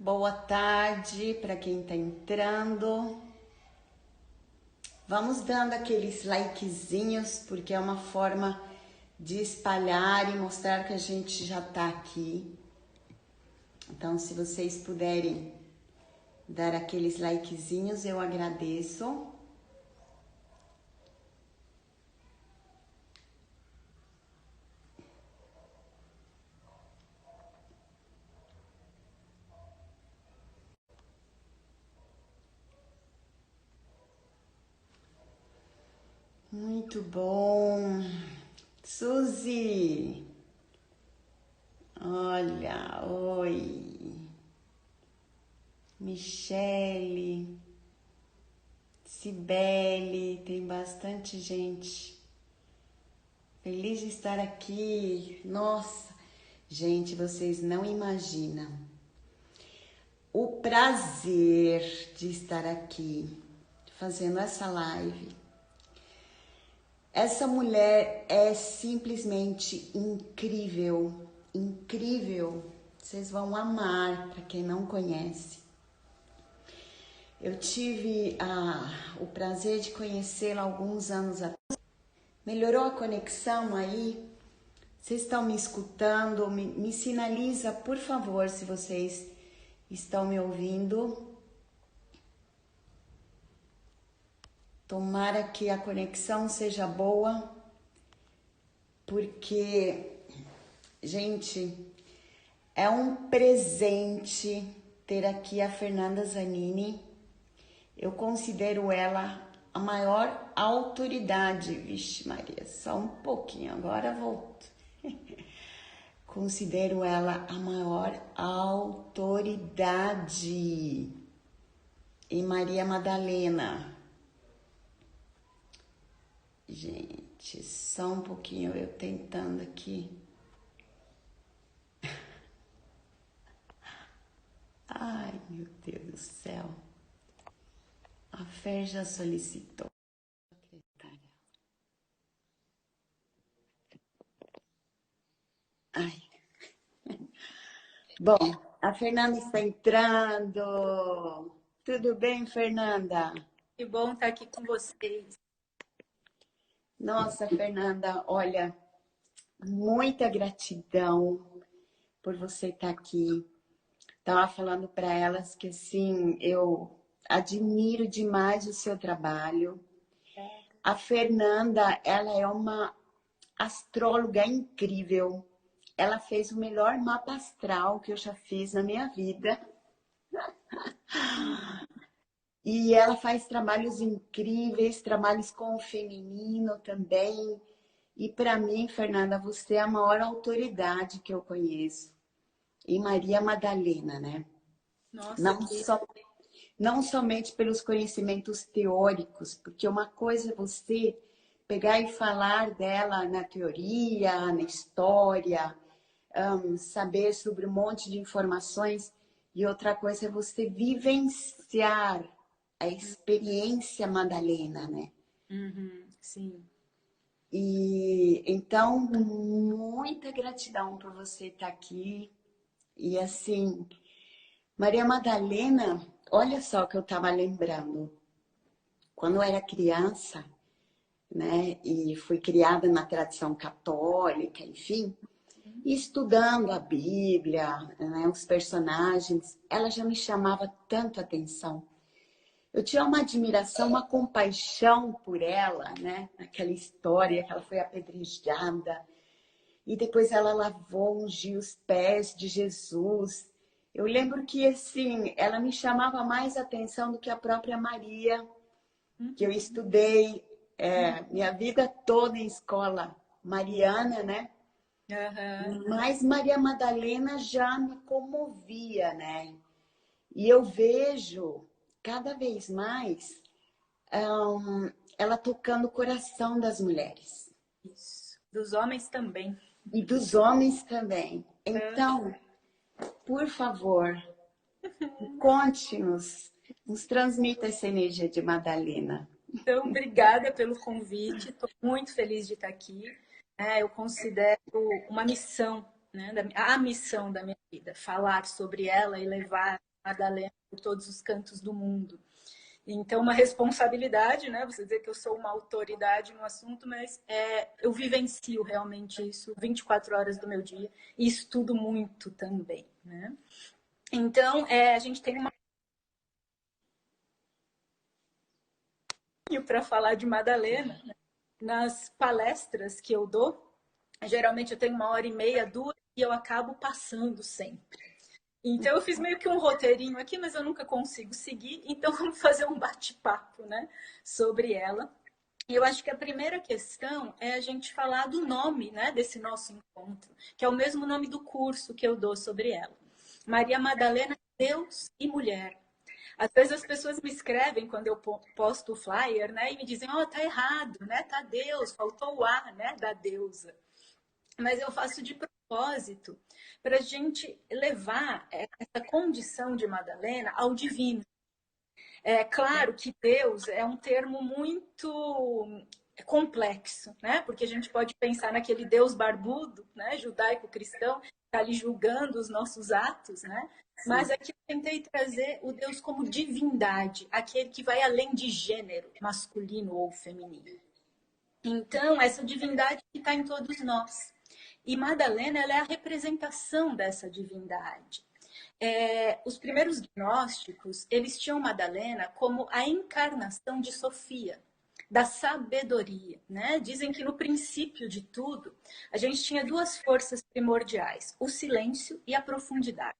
Boa tarde para quem está entrando. Vamos dando aqueles likezinhos, porque é uma forma de espalhar e mostrar que a gente já está aqui. Então, se vocês puderem dar aqueles likezinhos, eu agradeço. Muito bom. Suzy, olha, oi. Michele, Cibele, tem bastante gente. Feliz de estar aqui. Nossa, gente, vocês não imaginam o prazer de estar aqui fazendo essa live. Essa mulher é simplesmente incrível, incrível. Vocês vão amar, para quem não conhece. Eu tive o prazer de conhecê-la alguns anos atrás. Melhorou a conexão aí? Vocês estão me escutando? Me sinaliza, por favor, se vocês estão me ouvindo. Tomara que a conexão seja boa, porque, gente, é um presente ter aqui a Fernanda Zanini. Eu considero ela a maior autoridade. Vixe Maria, só um pouquinho, agora volto. Considero ela a maior autoridade em Maria Madalena. Gente, só um pouquinho eu tentando aqui. Ai, meu Deus do céu. A Fer já solicitou. Ai. Bom, a Fernanda está entrando. Tudo bem, Fernanda? Que bom estar aqui com vocês. Nossa, Fernanda, olha, muita gratidão por você estar aqui. Estava falando para elas que, assim, eu admiro demais o seu trabalho. A Fernanda, ela é uma astróloga incrível. Ela fez o melhor mapa astral que eu já fiz na minha vida. E ela faz trabalhos incríveis, trabalhos com o feminino também. E para mim, Fernanda, você é a maior autoridade que eu conheço. E Maria Madalena, né? Nossa, Não que só, não somente pelos conhecimentos teóricos, porque uma coisa é você pegar e falar dela na teoria, na história, saber sobre um monte de informações, e outra coisa é você vivenciar a experiência Madalena, né? sim. E então, muita gratidão por você estar aqui. E assim, Maria Madalena, olha só o que eu estava lembrando. Quando eu era criança, né, e fui criada na tradição católica, enfim, e estudando a Bíblia, né, os personagens, ela já me chamava tanto atenção. Eu tinha uma admiração, uma compaixão por ela, né? Aquela história que ela foi apedrejada e depois ela lavou, ungiu os pés de Jesus. Eu lembro que, assim, ela me chamava mais atenção do que a própria Maria, que eu estudei minha vida toda em escola mariana, né? Uhum. Mas Maria Madalena já me comovia, né? E eu vejo cada vez mais ela tocando o coração das mulheres. Isso. Dos homens também. E dos homens também. Uhum. Então, por favor, conte-nos, nos transmita essa energia de Madalena. Então, obrigada pelo convite. Estou muito feliz de estar aqui. Eu considero uma missão, né, a missão da minha vida, falar sobre ela e levar Madalena por todos os cantos do mundo. Então, uma responsabilidade, né? Você dizer que eu sou uma autoridade no assunto, mas eu vivencio realmente isso 24 horas do meu dia e estudo muito também, né? Então, a gente tem uma para falar de Madalena, né? Nas palestras que eu dou, geralmente eu tenho 1h30, 2, e eu acabo passando sempre. Então eu fiz meio que um roteirinho aqui, mas eu nunca consigo seguir, então vamos fazer um bate-papo, né, sobre ela. E eu acho que a primeira questão é a gente falar do nome, né, desse nosso encontro, que é o mesmo nome do curso que eu dou sobre ela. Maria Madalena, Deus e Mulher. Às vezes as pessoas me escrevem quando eu posto o flyer, né, e me dizem, tá errado, né, tá Deus, faltou o A, né, da deusa. Mas eu faço de propósito para a gente levar essa condição de Madalena ao divino. É claro que Deus é um termo muito complexo, né? Porque a gente pode pensar naquele Deus barbudo, né? Judaico-cristão, que está ali julgando os nossos atos, né? Mas aqui eu tentei trazer o Deus como divindade, aquele que vai além de gênero, masculino ou feminino. Então, essa divindade que está em todos nós. E Madalena, ela é a representação dessa divindade. Os primeiros gnósticos, eles tinham Madalena como a encarnação de Sofia, da sabedoria, né? Dizem que no princípio de tudo, a gente tinha duas forças primordiais, o silêncio e a profundidade.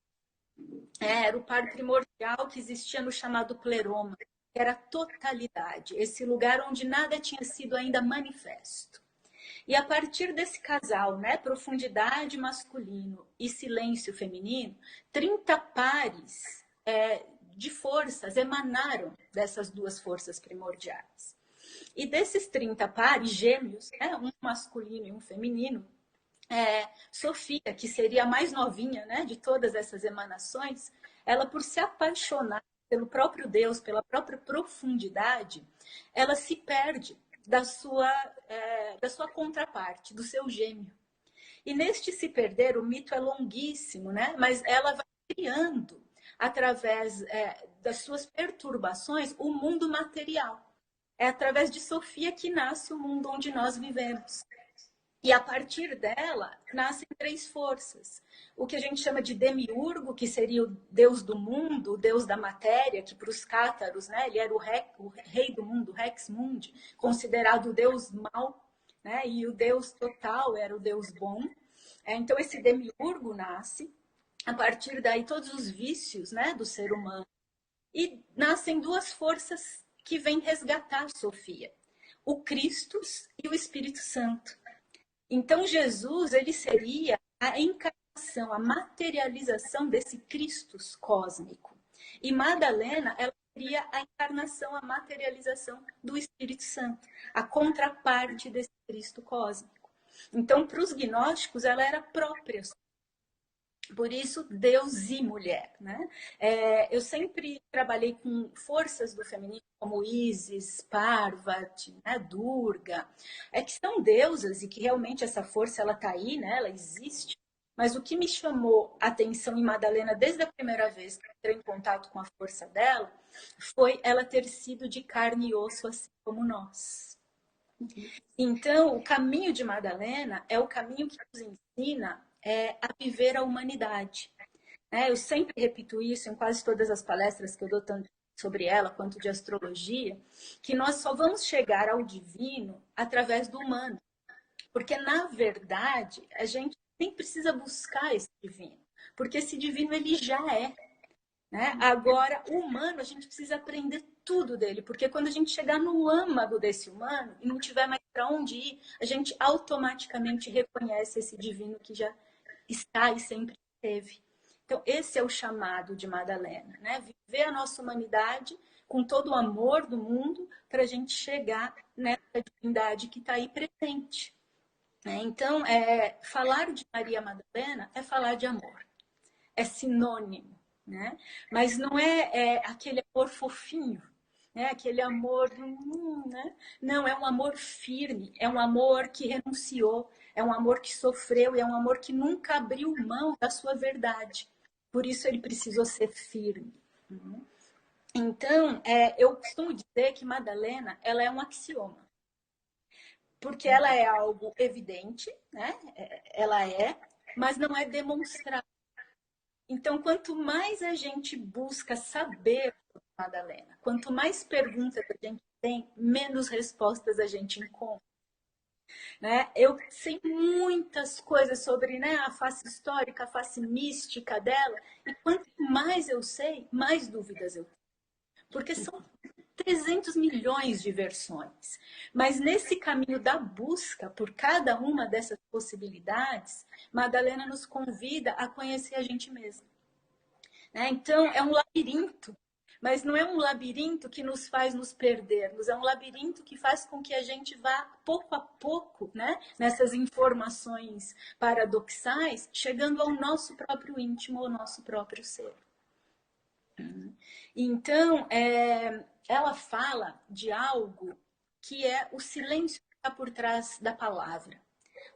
Era o par primordial que existia no chamado pleroma, que era a totalidade, esse lugar onde nada tinha sido ainda manifesto. E a partir desse casal, né, profundidade masculino e silêncio feminino, 30 pares de forças emanaram dessas duas forças primordiais. E desses 30 pares gêmeos, né, um masculino e um feminino, Sofia, que seria a mais novinha, né, de todas essas emanações, ela, por se apaixonar pelo próprio Deus, pela própria profundidade, ela se perde da sua contraparte, do seu gêmeo. E neste se perder, o mito é longuíssimo, né? Mas ela vai criando, através das suas perturbações, o mundo material. É através de Sofia que nasce o mundo onde nós vivemos. E a partir dela, nascem 3 forças. O que a gente chama de demiurgo, que seria o deus do mundo, o deus da matéria, que para os cátaros, né, ele era o rei do mundo, Rex Mundi, considerado o deus mau, né, e o deus total era o deus bom. Então esse demiurgo nasce, a partir daí todos os vícios, né, do ser humano. E nascem 2 forças que vêm resgatar Sofia, o Christus e o Espírito Santo. Então, Jesus, ele seria a encarnação, a materialização desse Christus cósmico. E Madalena, ela seria a encarnação, a materialização do Espírito Santo, a contraparte desse Cristo cósmico. Então, para os gnósticos, ela era própria. Por isso, Deus e mulher, né? Eu sempre trabalhei com forças do feminino, como Isis, Parvati, né? Durga, que são deusas e que realmente essa força ela está aí, né? Ela existe. Mas o que me chamou a atenção em Madalena desde a primeira vez que eu entrei em contato com a força dela foi ela ter sido de carne e osso, assim como nós. Então, o caminho de Madalena é o caminho que nos ensina a viver a humanidade. Eu sempre repito isso em quase todas as palestras que eu dou, tanto sobre ela quanto de astrologia, que nós só vamos chegar ao divino através do humano. Porque, na verdade, a gente nem precisa buscar esse divino, porque esse divino ele já é. Né? Agora, o humano, a gente precisa aprender tudo dele, porque quando a gente chegar no âmago desse humano e não tiver mais para onde ir, a gente automaticamente reconhece esse divino que já está e sempre esteve. Então, esse é o chamado de Madalena, né? Viver a nossa humanidade com todo o amor do mundo para a gente chegar nessa divindade que está aí presente. Então, falar de Maria Madalena é falar de amor, é sinônimo. Né? Mas não é aquele amor fofinho, né? Aquele amor, né? Não, é um amor firme, é um amor que renunciou, é um amor que sofreu, e é um amor que nunca abriu mão da sua verdade. por isso ele precisou ser firme. Então, eu costumo dizer que Madalena, ela é um axioma, porque ela é algo evidente, né? Ela é, mas não é demonstrado. Então, quanto mais a gente busca saber sobre Madalena, quanto mais perguntas a gente tem, menos respostas a gente encontra. Né? Eu sei muitas coisas sobre, né, a face histórica, a face mística dela, e quanto mais eu sei, mais dúvidas eu tenho. Porque são 300 milhões de versões. Mas nesse caminho da busca por cada uma dessas possibilidades, Madalena nos convida a conhecer a gente mesma. Né? Então, é um labirinto, mas não é um labirinto que nos faz nos perdermos, é um labirinto que faz com que a gente vá pouco a pouco, né, nessas informações paradoxais, chegando ao nosso próprio íntimo, ao nosso próprio ser. Então, ela fala de algo que é o silêncio que está por trás da palavra,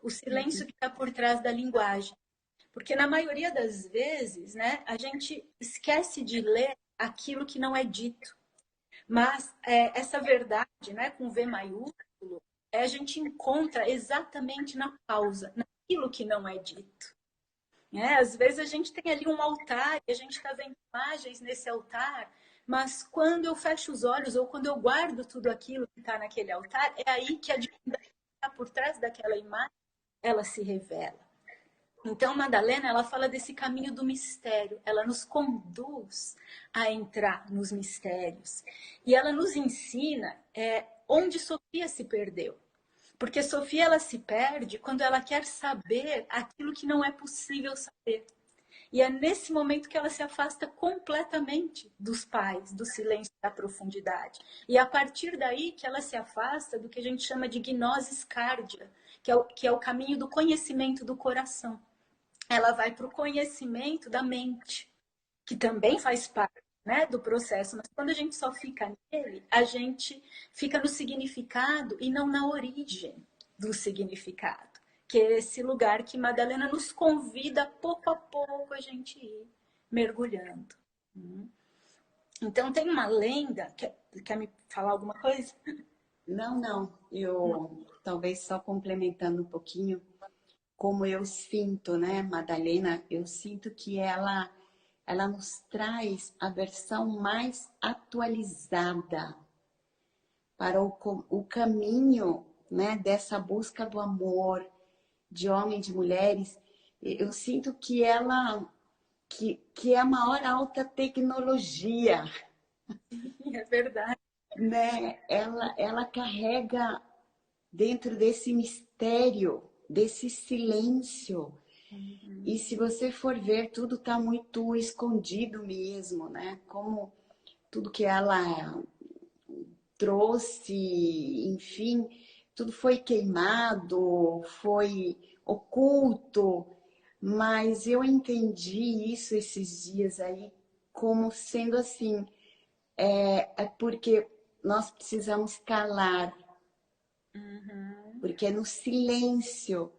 o silêncio que está por trás da linguagem. Porque na maioria das vezes, né, a gente esquece de ler aquilo que não é dito. Mas essa verdade, né, com V maiúsculo, a gente encontra exatamente na pausa, naquilo que não é dito. Às vezes a gente tem ali um altar e a gente está vendo imagens nesse altar, mas quando eu fecho os olhos ou quando eu guardo tudo aquilo que está naquele altar, é aí que a divindade que está por trás daquela imagem, ela se revela. Então, Madalena, ela fala desse caminho do mistério, ela nos conduz a entrar nos mistérios. E ela nos ensina onde Sofia se perdeu. Porque Sofia, ela se perde quando ela quer saber aquilo que não é possível saber. E é nesse momento que ela se afasta completamente dos pais, do silêncio da profundidade. E é a partir daí que ela se afasta do que a gente chama de gnosis cardia, que é o caminho do conhecimento do coração. Ela vai para o conhecimento da mente, que também faz parte, né, do processo. Mas quando a gente só fica nele, a gente fica no significado e não na origem do significado, que é esse lugar que Madalena nos convida, pouco a pouco, a gente ir mergulhando. Então, tem uma lenda... Quer me falar alguma coisa? Não. Eu, talvez só complementando um pouquinho, como eu sinto, né, Madalena, eu sinto que ela nos traz a versão mais atualizada para o caminho, né, dessa busca do amor, de homens, de mulheres. Eu sinto que ela que é a maior alta tecnologia. É verdade. Né? Ela carrega dentro desse mistério, desse silêncio. E se você for ver, tudo está muito escondido mesmo, né? Como tudo que ela trouxe, enfim, tudo foi queimado, foi oculto, mas eu entendi isso esses dias aí como sendo assim, é porque nós precisamos calar, porque é no silêncio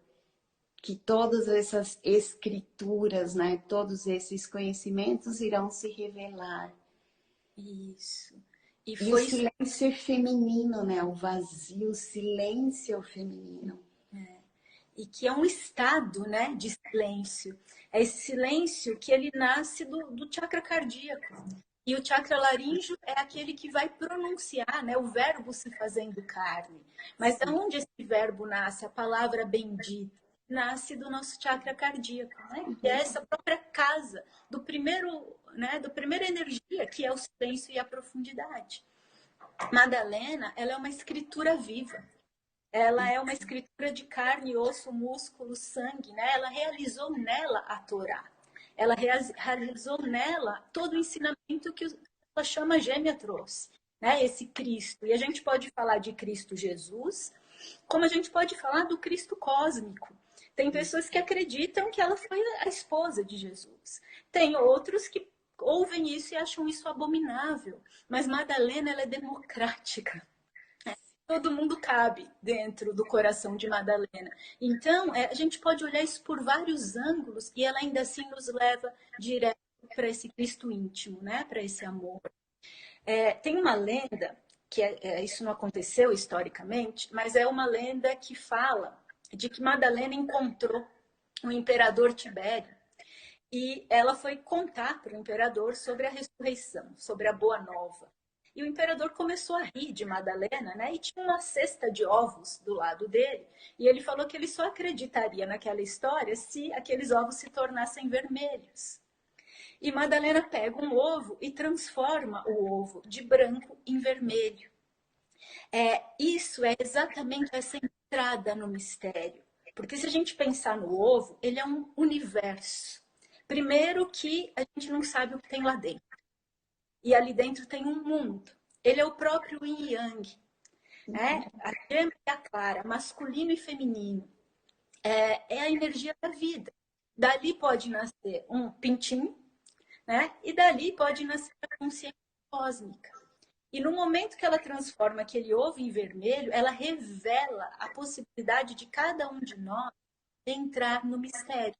que todas essas escrituras, né, todos esses conhecimentos irão se revelar. Isso. E o silêncio é feminino, né? O vazio, o silêncio é o feminino. E que é um estado, né, de silêncio. É esse silêncio que ele nasce do chakra cardíaco. E o chakra laríngeo é aquele que vai pronunciar, né, o verbo se fazendo carne. Mas de onde esse verbo nasce? A palavra bendita nasce do nosso chakra cardíaco, né? Que é essa própria casa do primeiro, né, da primeira energia, que é o silêncio e a profundidade. Madalena, ela é uma escritura viva. Ela é uma escritura de carne, osso, músculo, sangue, né? Ela realizou nela a Torá. Ela realizou nela todo o ensinamento que a chama gêmea trouxe, né? Esse Cristo. E a gente pode falar de Cristo Jesus, como a gente pode falar do Cristo cósmico. Tem pessoas que acreditam que ela foi a esposa de Jesus. Tem outros que ouvem isso e acham isso abominável. Mas Madalena, ela é democrática. Todo mundo cabe dentro do coração de Madalena. Então, a gente pode olhar isso por vários ângulos e ela ainda assim nos leva direto para esse Cristo íntimo, né? Para esse amor. Tem uma lenda, que isso não aconteceu historicamente, mas é uma lenda que fala de que Madalena encontrou o imperador Tibério e ela foi contar para o imperador sobre a ressurreição, sobre a boa nova. E o imperador começou a rir de Madalena, né? E tinha uma cesta de ovos do lado dele. E ele falou que ele só acreditaria naquela história se aqueles ovos se tornassem vermelhos. E Madalena pega um ovo e transforma o ovo de branco em vermelho. Isso é exatamente essa entrada no mistério. Porque se a gente pensar no ovo, ele é um universo. Primeiro que a gente não sabe o que tem lá dentro. E ali dentro tem um mundo. Ele é o próprio yin e yang. A gêmea e a clara, masculino e feminino. É a energia da vida. Dali pode nascer um pintinho, né? E dali pode nascer a consciência cósmica. E no momento que ela transforma aquele ovo em vermelho, ela revela a possibilidade de cada um de nós entrar no mistério.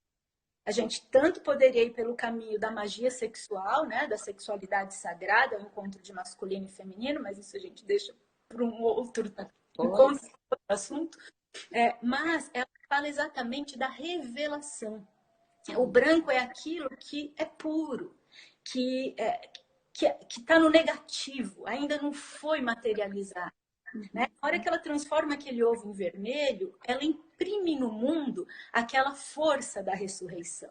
A gente tanto poderia ir pelo caminho da magia sexual, né, da sexualidade sagrada, o encontro de masculino e feminino, mas isso a gente deixa para um outro encontro, outro assunto. Mas ela fala exatamente da revelação. O branco é aquilo que é puro, que está no negativo, ainda não foi materializado. Né? Na hora que ela transforma aquele ovo em vermelho, ela imprime no mundo aquela força da ressurreição.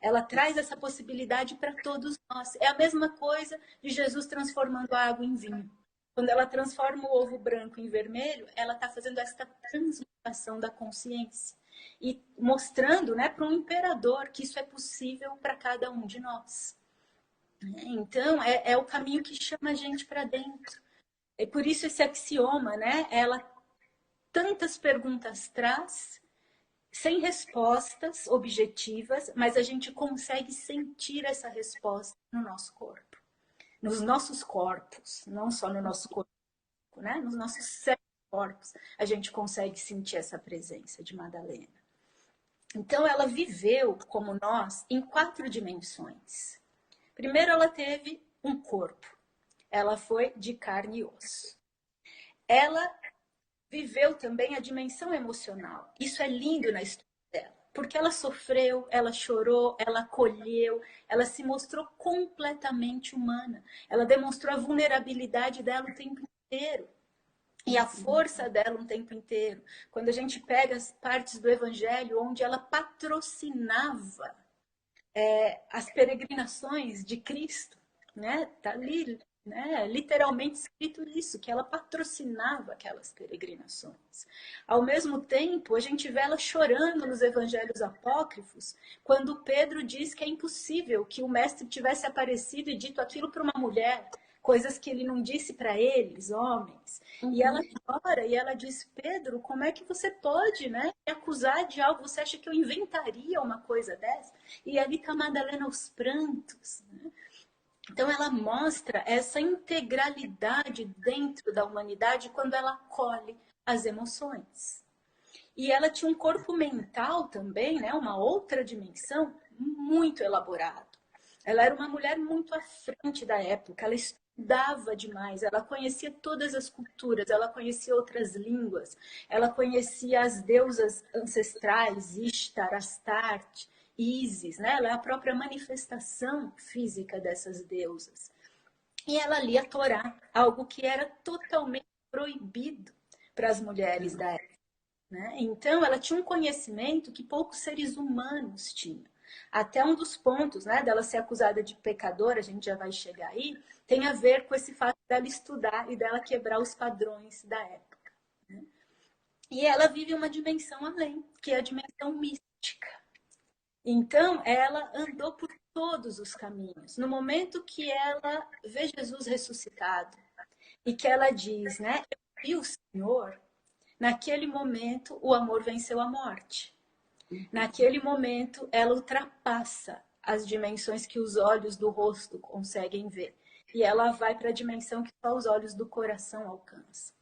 Ela traz essa possibilidade para todos nós. É a mesma coisa de Jesus transformando a água em vinho. Quando ela transforma o ovo branco em vermelho, ela está fazendo essa transmutação da consciência e mostrando, né, para um imperador que isso é possível para cada um de nós. Então, é o caminho que chama a gente para dentro. É por isso esse axioma, né? Ela tantas perguntas traz, sem respostas objetivas, mas a gente consegue sentir essa resposta no nosso corpo. Nos nossos corpos, não só no nosso corpo, né? Nos nossos 7 corpos, a gente consegue sentir essa presença de Madalena. Então, ela viveu, como nós, em 4 dimensões. Primeiro, ela teve um corpo. Ela foi de carne e osso. Ela viveu também a dimensão emocional. Isso é lindo na história dela, porque ela sofreu, ela chorou, ela acolheu, ela se mostrou completamente humana. Ela demonstrou a vulnerabilidade dela o tempo inteiro. E a força dela o tempo inteiro. Quando a gente pega as partes do Evangelho onde ela patrocinava as peregrinações de Cristo, né? Tá ali, né? Literalmente escrito isso, que ela patrocinava aquelas peregrinações. Ao mesmo tempo, a gente vê ela chorando nos evangelhos apócrifos, quando Pedro diz que é impossível que o mestre tivesse aparecido e dito aquilo para uma mulher, coisas que ele não disse para eles, homens. E ela chora e ela diz: Pedro, como é que você pode, né, me acusar de algo? Você acha que eu inventaria uma coisa dessa? E ali está Madalena aos prantos, né? Então ela mostra essa integralidade dentro da humanidade quando ela acolhe as emoções. E ela tinha um corpo mental também, né, uma outra dimensão muito elaborado. Ela era uma mulher muito à frente da época, ela estudava demais, ela conhecia todas as culturas, ela conhecia outras línguas, ela conhecia as deusas ancestrais, Ishtar, Astarte, Ísis, né? Ela é a própria manifestação física dessas deusas. E ela lia a Torá, algo que era totalmente proibido para as mulheres da época. Né? Então, ela tinha um conhecimento que poucos seres humanos tinham. Até um dos pontos, né, dela ser acusada de pecadora, a gente já vai chegar aí, tem a ver com esse fato dela estudar e dela quebrar os padrões da época. Né? E ela vive uma dimensão além, que é a dimensão mística. Então, ela andou por todos os caminhos. No momento que ela vê Jesus ressuscitado e que ela diz, né, eu vi o Senhor, naquele momento o amor venceu a morte. Naquele momento, ela ultrapassa as dimensões que os olhos do rosto conseguem ver. E ela vai para a dimensão que só os olhos do coração alcançam.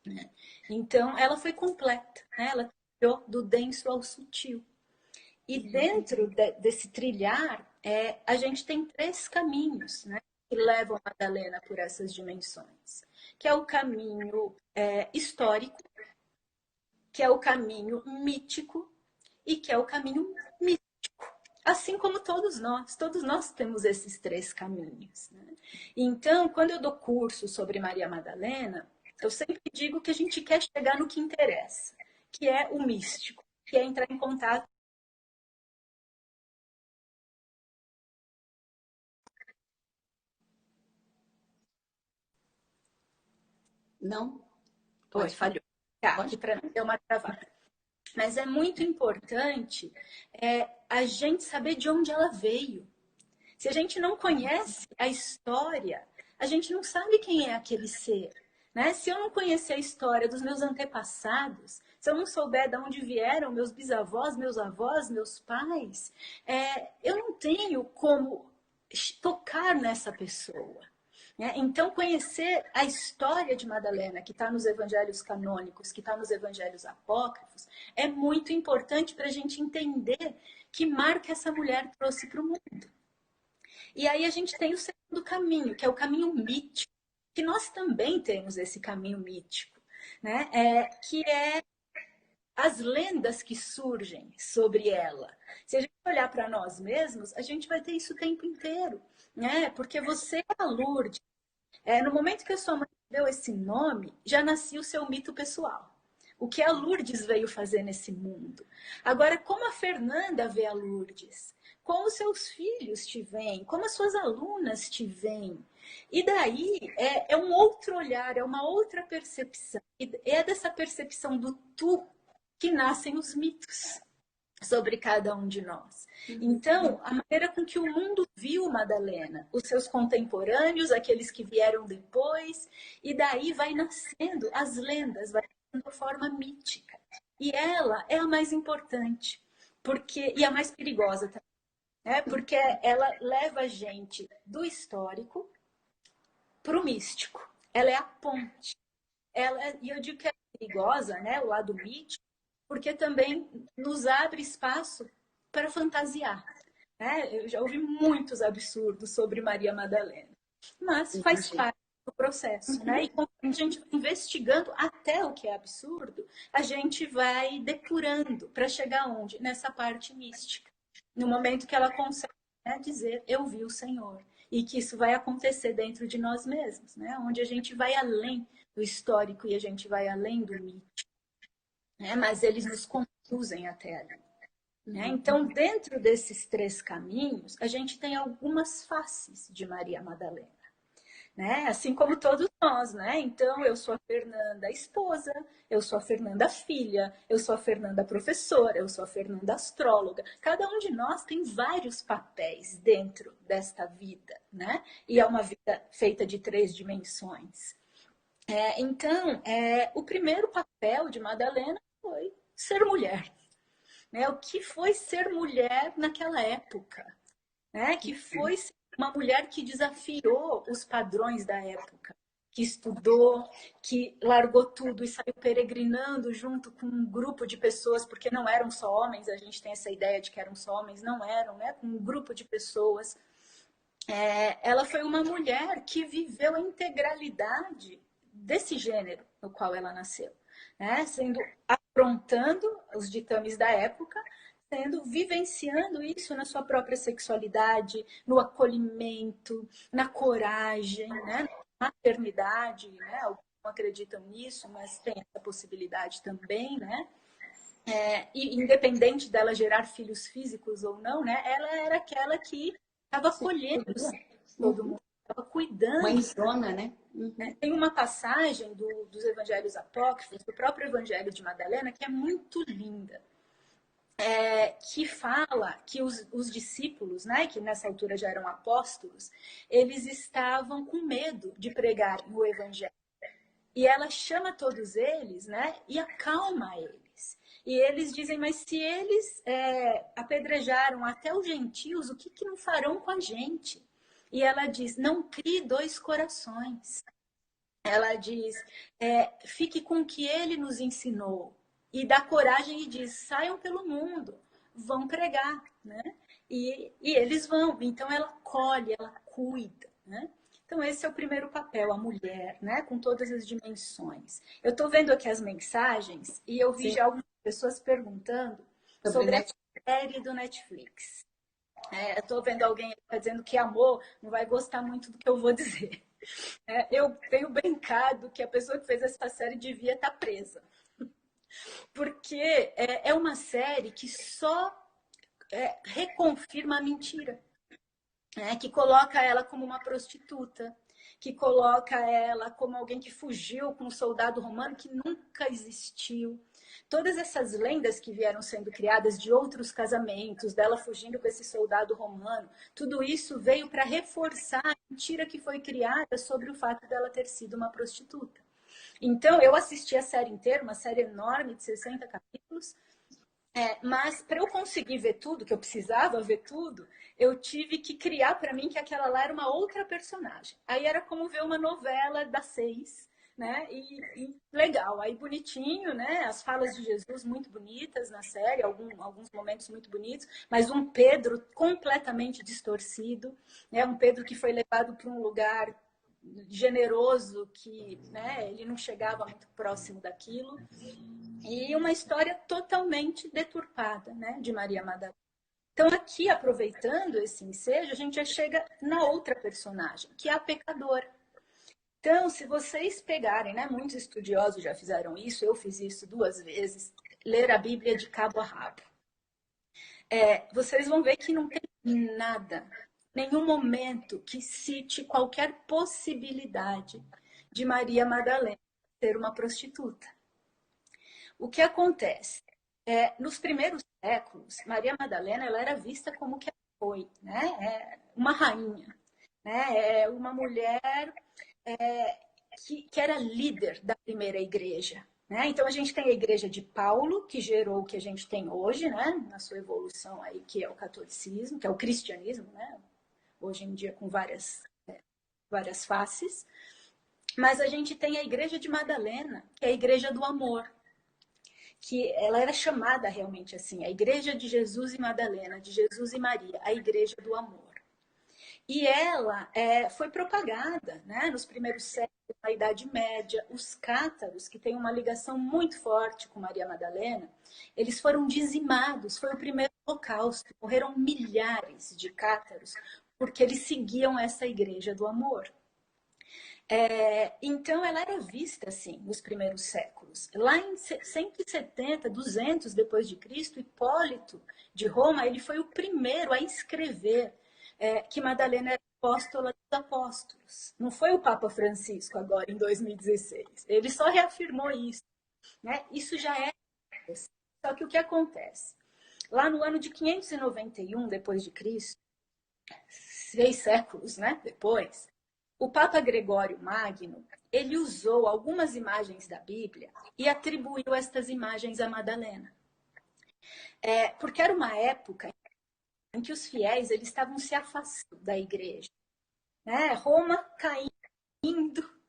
Né? Então, ela foi completa. Né? Ela trilhou do denso ao sutil. E dentro desse trilhar, a gente tem 3 caminhos, né, que levam a Madalena por essas dimensões, que é o caminho histórico, que é o caminho mítico e que é o caminho místico. Assim como todos nós temos esses 3 caminhos, né? Então, quando eu dou curso sobre Maria Madalena, eu sempre digo que a gente quer chegar no que interessa, que é o místico, que é entrar em contato. Não? Oi, Pode falar. falhou. Tá, aqui Pode? para mim deu uma travada. Mas é muito importante a gente saber de onde ela veio. Se a gente não conhece a história, a gente não sabe quem é aquele ser. Né? Se eu não conhecer a história dos meus antepassados, se eu não souber de onde vieram meus bisavós, meus avós, meus pais, eu não tenho como tocar nessa pessoa. Né? Então, conhecer a história de Madalena, que está nos evangelhos canônicos, que está nos evangelhos apócrifos, é muito importante para a gente entender que marca essa mulher trouxe para o mundo. E aí a gente tem o segundo caminho, que é o caminho mítico, que nós também temos esse caminho mítico, né? Que é as lendas que surgem sobre ela. Se a gente olhar para nós mesmos, a gente vai ter isso o tempo inteiro, né? Porque você é a Lourdes. No momento que a sua mãe deu esse nome, já nascia o seu mito pessoal. O que a Lourdes veio fazer nesse mundo. Agora, como a Fernanda vê a Lourdes? Como os seus filhos te veem? Como as suas alunas te veem? E daí é um outro olhar, é uma outra percepção. E é dessa percepção do tu que nascem os mitos sobre cada um de nós. Então, a maneira com que o mundo viu Madalena, os seus contemporâneos, aqueles que vieram depois, e daí vai nascendo as lendas, vai nascendo a forma mítica. E ela é a mais importante, e a mais perigosa também, né? Porque ela leva a gente do histórico para o místico. Ela é a ponte. E eu digo que é perigosa, né? O lado mítico, porque também nos abre espaço para fantasiar. Né? Eu já ouvi muitos absurdos sobre Maria Madalena, mas faz parte do processo. Né? E quando a gente vai investigando até o que é absurdo, a gente vai depurando para chegar onde? Nessa parte mística. No momento que ela consegue, né, dizer, eu vi o Senhor. E que isso vai acontecer dentro de nós mesmos, né? Onde a gente vai além do histórico e a gente vai além do mito, né? Mas eles nos conduzem até ali. Né? Então, dentro desses 3 caminhos, a gente tem algumas faces de Maria Madalena. Né? Assim como todos nós, né? Então, eu sou a Fernanda esposa, eu sou a Fernanda filha, eu sou a Fernanda professora, eu sou a Fernanda astróloga. Cada um de nós tem vários papéis dentro desta vida, né? E é uma vida feita de 3 dimensões. Então, o primeiro papel de Madalena foi ser mulher. Né? O que foi ser mulher naquela época? Né? Que foi ser uma mulher que desafiou os padrões da época, que estudou, que largou tudo e saiu peregrinando junto com um grupo de pessoas, porque não eram só homens, a gente tem essa ideia de que eram só homens, não eram, né? Com um grupo de pessoas. Ela foi uma mulher que viveu a integralidade desse gênero no qual ela nasceu, né? Sendo afrontando os ditames da época, vivenciando isso na sua própria sexualidade, no acolhimento, na coragem, né? Na maternidade, né? Alguns não acreditam nisso, mas tem essa possibilidade também, né? E independente dela gerar filhos físicos ou não, né? Ela era aquela que estava acolhendo todo mundo, estava cuidando. Mãezona, né? Tem uma passagem dos evangelhos apócrifos, do próprio evangelho de Madalena, que é muito linda. Que fala que os discípulos, né, que nessa altura já eram apóstolos, eles estavam com medo de pregar o evangelho. E ela chama todos eles, né, e acalma eles. E eles dizem, mas se eles apedrejaram até os gentios, o que não farão com a gente? E ela diz, não crie 2 corações. Ela diz, fique com o que ele nos ensinou. E dá coragem e diz, saiam pelo mundo, vão pregar, né? E eles vão, então ela colhe, ela cuida, né? Então esse é o primeiro papel, a mulher, né? Com todas as dimensões. Eu estou vendo aqui as mensagens e eu vi Sim. já algumas pessoas perguntando sobre a série do Netflix. Eu estou vendo alguém dizendo que amor, não vai gostar muito do que eu vou dizer. Eu tenho brincado que a pessoa que fez essa série devia estar presa. Porque é uma série que só reconfirma a mentira. Que coloca ela como uma prostituta, que coloca ela como alguém que fugiu com um soldado romano que nunca existiu. Todas essas lendas que vieram sendo criadas de outros casamentos, dela fugindo com esse soldado romano, tudo isso veio para reforçar a mentira que foi criada sobre o fato dela ter sido uma prostituta. Então, eu assisti a série inteira, uma série enorme de 60 capítulos, mas para eu conseguir ver tudo, que eu precisava ver tudo, eu tive que criar para mim que aquela lá era uma outra personagem. Aí era como ver uma novela das 6, né? E legal, aí bonitinho, né? As falas de Jesus muito bonitas na série, alguns momentos muito bonitos, mas um Pedro completamente distorcido, né? Um Pedro que foi levado para um lugar generoso que, né, ele não chegava muito próximo daquilo. E uma história totalmente deturpada, né, de Maria Madalena. Então, aqui, aproveitando esse ensejo, a gente já chega na outra personagem, que é a pecadora. Então, se vocês pegarem, né, muitos estudiosos já fizeram isso, eu fiz isso 2 vezes, ler a Bíblia de cabo a rabo. Vocês vão ver que não tem nada, nenhum momento que cite qualquer possibilidade de Maria Madalena ser uma prostituta. O que acontece? Nos primeiros séculos, Maria Madalena ela era vista como que ela foi, né? Uma rainha, né? Uma mulher que era líder da primeira igreja. Né? Então a gente tem a igreja de Paulo, que gerou o que a gente tem hoje, né? Na sua evolução aí, que é o catolicismo, que é o cristianismo, né? Hoje em dia com várias faces. Mas a gente tem a igreja de Madalena, que é a igreja do amor, que ela era chamada realmente assim, a Igreja de Jesus e Madalena, de Jesus e Maria, a Igreja do Amor. E ela foi propagada, né, nos primeiros séculos, na Idade Média. Os cátaros, que têm uma ligação muito forte com Maria Madalena, eles foram dizimados, foi o primeiro holocausto, morreram milhares de cátaros, porque eles seguiam essa Igreja do Amor. Então, ela era vista assim nos primeiros séculos. Lá em 170, 200 depois de Cristo, Hipólito de Roma, ele foi o primeiro a escrever que Madalena era apóstola dos apóstolos. Não foi o Papa Francisco agora, em 2016. Ele só reafirmou isso. Né? Isso já é. Só que o que acontece? Lá no ano de 591 depois de Cristo, 6 séculos, né, depois, o Papa Gregório Magno, ele usou algumas imagens da Bíblia e atribuiu estas imagens a Madalena. Porque era uma época em que os fiéis eles estavam se afastando da igreja. Né? Roma caindo,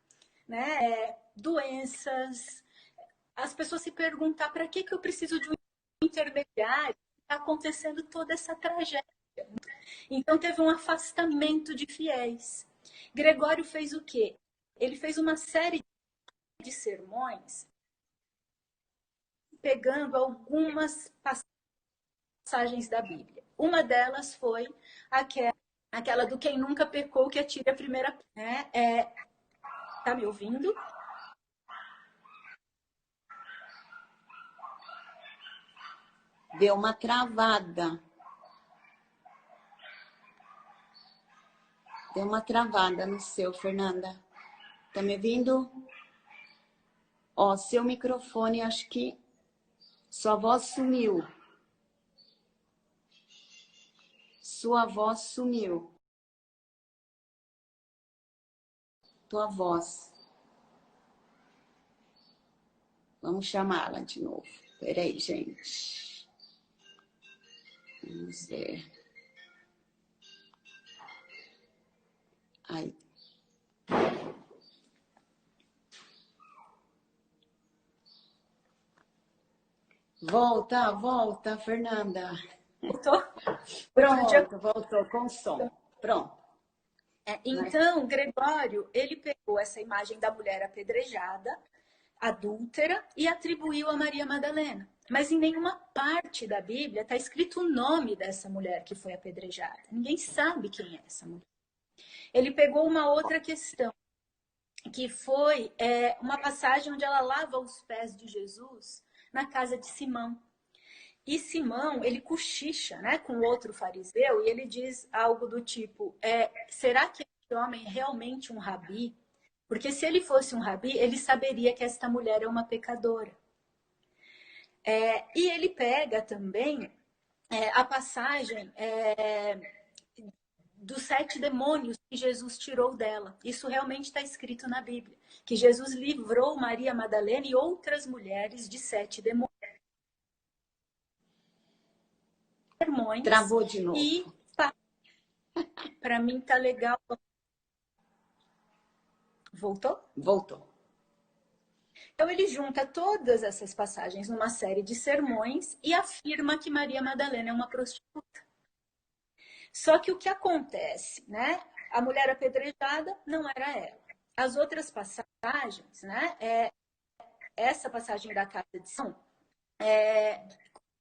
né? Doenças. As pessoas se perguntam, para que eu preciso de um intermediário? Está acontecendo toda essa tragédia. Então teve um afastamento de fiéis. Gregório fez o quê? Ele fez uma série de sermões pegando algumas passagens da Bíblia. Uma delas foi aquela do quem nunca pecou que atire a primeira. Tá me ouvindo? Deu uma travada. Deu uma travada no seu, Fernanda. Tá me ouvindo? Ó, seu microfone, acho que sua voz sumiu. Sua voz sumiu. Tua voz. Vamos chamá-la de novo. Peraí, gente. Vamos ver. Aí. Volta. volta, Fernanda. Voltou? Pronto, voltou com som. Pronto. Então, Gregório, ele pegou essa imagem da mulher apedrejada, adúltera, e atribuiu a Maria Madalena. Mas em nenhuma parte da Bíblia está escrito o nome dessa mulher que foi apedrejada. Ninguém sabe quem é essa mulher. Ele pegou uma outra questão, que foi uma passagem onde ela lava os pés de Jesus na casa de Simão. E Simão, ele cochicha, né, com outro fariseu, e ele diz algo do tipo, será que esse homem é realmente um rabi? Porque se ele fosse um rabi, ele saberia que esta mulher é uma pecadora. E ele pega também a passagem dos 7 demônios que Jesus tirou dela. Isso realmente está escrito na Bíblia. Que Jesus livrou Maria Madalena e outras mulheres de 7 demônios. Travou de novo. E para mim tá legal. Voltou? Voltou. Então ele junta todas essas passagens numa série de sermões e afirma que Maria Madalena é uma prostituta. Só que o que acontece, né? A mulher apedrejada não era ela. As outras passagens, né? Essa passagem da casa de São,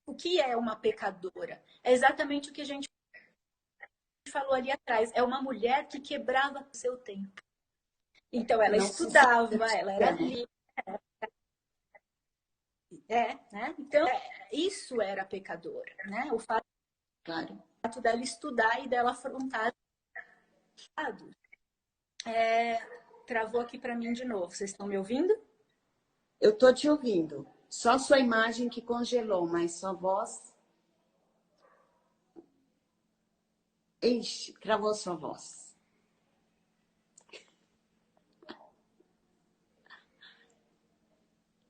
o que é uma pecadora? É exatamente o que a gente falou ali atrás. É uma mulher que quebrava o seu tempo. Então ela estudava, ela era livre. Né? Então isso era pecadora, né? O fato dela estudar e dela afrontar. Travou aqui para mim de novo. Vocês estão me ouvindo? Eu tô te ouvindo. Só sua imagem que congelou, mas sua voz... Ixi, travou sua voz.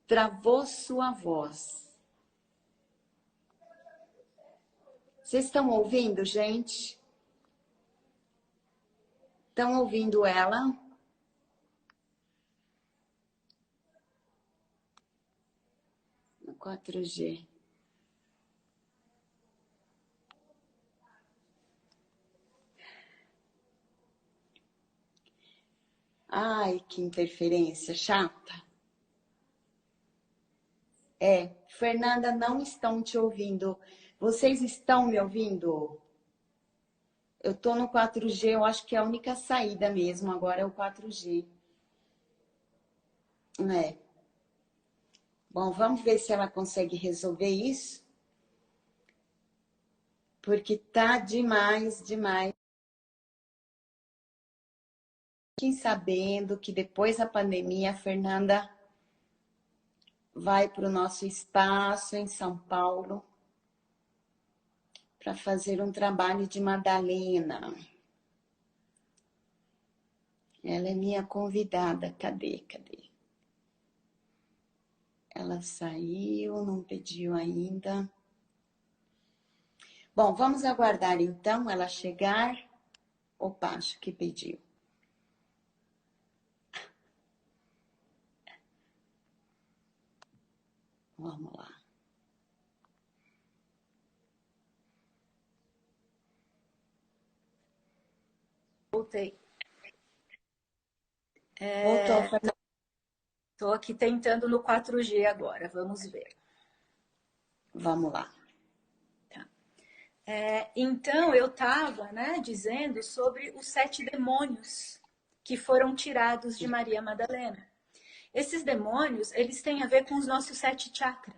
Travou sua voz. Vocês estão ouvindo, gente? Estão ouvindo ela? No 4G. Ai, que interferência chata. Fernanda, não estão te ouvindo. Vocês estão me ouvindo? Eu tô no 4G, eu acho que é a única saída mesmo, agora é o 4G. Bom, vamos ver se ela consegue resolver isso. Porque tá demais. Fiquem sabendo que depois da pandemia, a Fernanda vai para o nosso espaço em São Paulo para fazer um trabalho de Madalena. Ela é minha convidada. Cadê? Ela saiu, não pediu ainda. Bom, vamos aguardar então ela chegar. Opa, acho que pediu. Vamos lá. Voltei. Voltou, Fernanda. Estou aqui tentando no 4G agora, vamos ver. Vamos lá. Tá. Então, eu estava dizendo sobre os 7 demônios que foram tirados de Maria Madalena. Esses demônios, eles têm a ver com os nossos 7 chakras.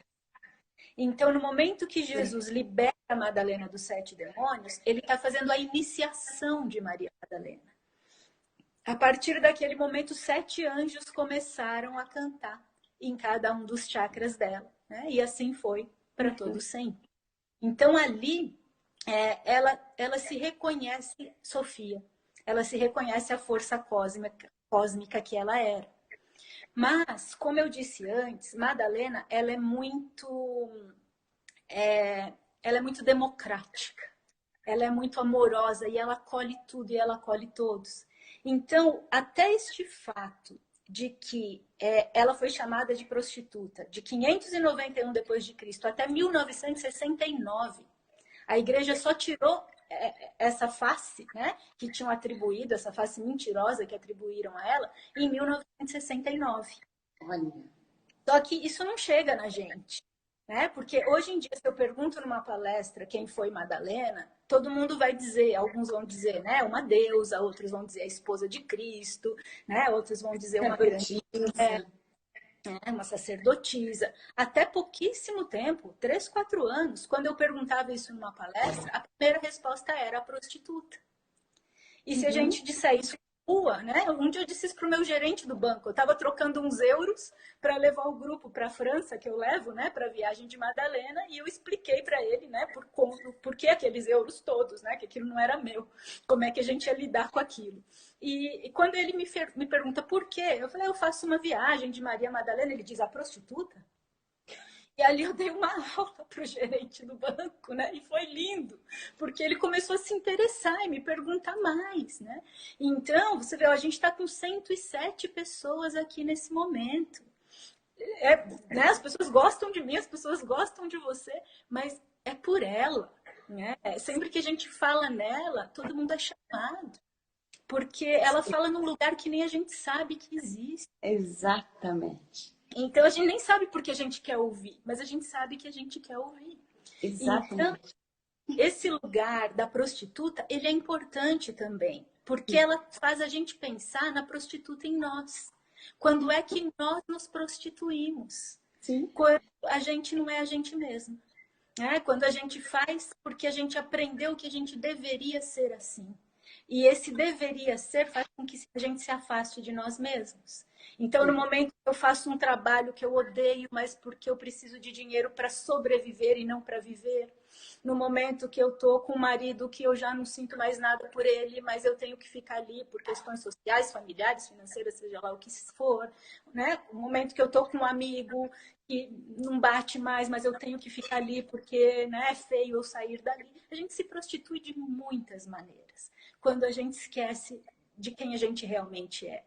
Então, no momento que Jesus libera a Madalena dos 7 demônios, ele está fazendo a iniciação de Maria Madalena. A partir daquele momento, 7 anjos começaram a cantar em cada um dos chakras dela, né? E assim foi para todo sempre. Então, ali, ela se reconhece Sofia. Ela se reconhece a força cósmica que ela era. Mas, como eu disse antes, Madalena, ela é muito democrática. Ela é muito amorosa e ela acolhe tudo e ela acolhe todos. Então, até este fato de que ela foi chamada de prostituta de 591 depois de Cristo até 1969. A igreja só tirou essa face, né, que tinham atribuído, essa face mentirosa que atribuíram a ela, em 1969. Olha. Só que isso não chega na gente, né? Porque hoje em dia, se eu pergunto numa palestra quem foi Madalena, todo mundo vai dizer, alguns vão dizer, né, uma deusa, outros vão dizer a esposa de Cristo, né, outros vão dizer uma grande mulher, uma sacerdotisa. Até pouquíssimo tempo, 3, 4 anos, quando eu perguntava isso numa palestra, a primeira resposta era a prostituta. E se a gente disser isso na rua, né? Um dia eu disse isso para o meu gerente do banco. Eu estava trocando uns euros para levar o grupo para a França, que eu levo, né, para a viagem de Madalena, e eu expliquei para ele, né, por que aqueles euros todos, né, que aquilo não era meu, como é que a gente ia lidar com aquilo. E quando ele me pergunta por quê, eu falei, eu faço uma viagem de Maria Madalena, ele diz, a prostituta? E ali eu dei uma aula para o gerente do banco, né? E foi lindo, porque ele começou a se interessar e me perguntar mais, né? Então, você vê, a gente está com 107 pessoas aqui nesse momento. Né? As pessoas gostam de mim, as pessoas gostam de você, mas é por ela, né? Sempre que a gente fala nela, todo mundo é chamado. Porque ela fala num lugar que nem a gente sabe que existe. Exatamente. Então a gente nem sabe porque a gente quer ouvir, mas a gente sabe que a gente quer ouvir. Exatamente. Então, esse lugar da prostituta, ele é importante também, porque ela faz a gente pensar na prostituta em nós. Quando é que nós nos prostituímos? Sim. Quando a gente não é a gente mesmo. Né? Quando a gente faz porque a gente aprendeu que a gente deveria ser assim. E esse deveria ser faz com que a gente se afaste de nós mesmos. Então, no momento que eu faço um trabalho que eu odeio, mas porque eu preciso de dinheiro para sobreviver e não para viver. No momento que eu tô com um marido que eu já não sinto mais nada por ele, mas eu tenho que ficar ali por questões sociais, familiares, financeiras, seja lá o que for. Né? No momento que eu tô com um amigo que não bate mais, mas eu tenho que ficar ali porque, né, é feio eu sair dali. A gente se prostitui de muitas maneiras, quando a gente esquece de quem a gente realmente é.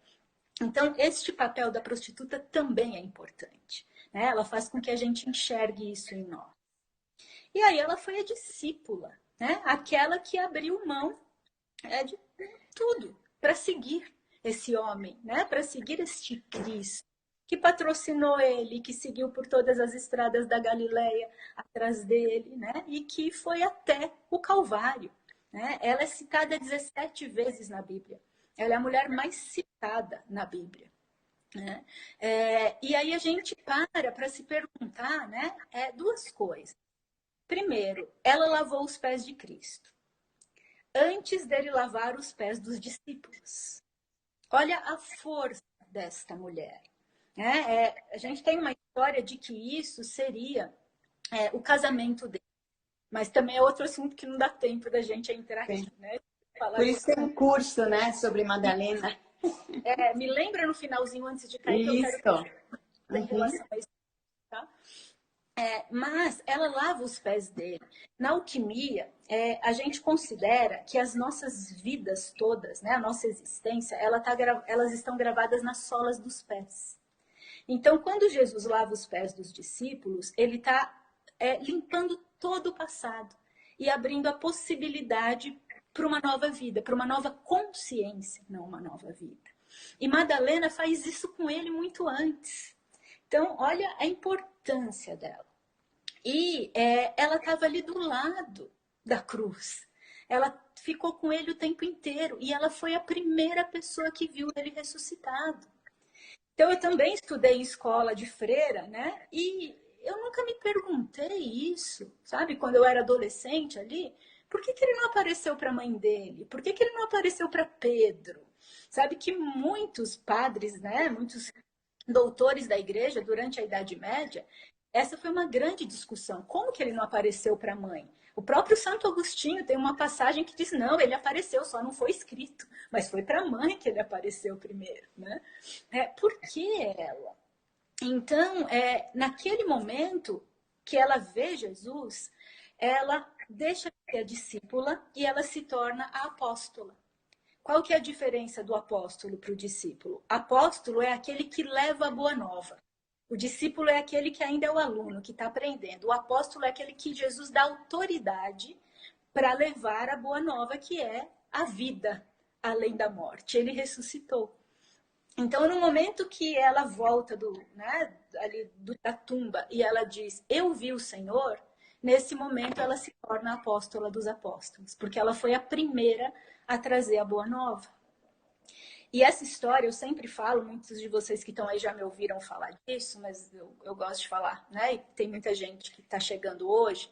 Então, este papel da prostituta também é importante. Né? Ela faz com que a gente enxergue isso em nós. E aí ela foi a discípula, né? Aquela que abriu mão de tudo para seguir esse homem, né? Para seguir este Cristo, que patrocinou ele, que seguiu por todas as estradas da Galileia atrás dele, né? E que foi até o Calvário. Né? Ela é citada 17 vezes na Bíblia. Ela é a mulher mais citada na Bíblia. Né? E aí a gente para se perguntar, né? Duas coisas. Primeiro, ela lavou os pés de Cristo, antes dele lavar os pés dos discípulos. Olha a força desta mulher. A gente tem uma história de que isso seria o casamento dele. Mas também é outro assunto que não dá tempo da gente entrar aqui, né? Por isso tem um curso, né, sobre Madalena. Me lembra no finalzinho, antes de cair, que eu quero em relação a isso, tá? Mas ela lava os pés dele. Na alquimia, a gente considera que as nossas vidas todas, né, a nossa existência, elas estão gravadas nas solas dos pés. Então, quando Jesus lava os pés dos discípulos, ele está limpando todo o passado e abrindo a possibilidade para uma nova vida, para uma nova consciência, não uma nova vida. E Madalena faz isso com ele muito antes. Então, olha a importância dela. E ela estava ali do lado da cruz. Ela ficou com ele o tempo inteiro e ela foi a primeira pessoa que viu ele ressuscitado. Então, eu também estudei em escola de freira, né? E eu nunca me perguntei isso, sabe? Quando eu era adolescente ali, por que ele não apareceu para a mãe dele? Por que ele não apareceu para Pedro? Sabe que muitos padres, né? Muitos doutores da igreja, durante a Idade Média, essa foi uma grande discussão. Como que ele não apareceu para a mãe? O próprio Santo Agostinho tem uma passagem que diz, não, ele apareceu, só não foi escrito. Mas foi para a mãe que ele apareceu primeiro. Né? Por que ela? Então, naquele momento que ela vê Jesus, ela deixa de ser a discípula e ela se torna a apóstola. qual que é a diferença do apóstolo para o discípulo? Apóstolo é aquele que leva a boa nova. O discípulo é aquele que ainda é o aluno, que está aprendendo. O apóstolo é aquele que Jesus dá autoridade para levar a boa nova, que é a vida além da morte. Ele ressuscitou. Então, no momento que ela volta da tumba e ela diz, eu vi o Senhor, nesse momento ela se torna a apóstola dos apóstolos, porque ela foi a primeira a trazer a boa nova. E essa história, eu sempre falo, muitos de vocês que estão aí já me ouviram falar disso, mas eu gosto de falar, né? E tem muita gente que está chegando hoje.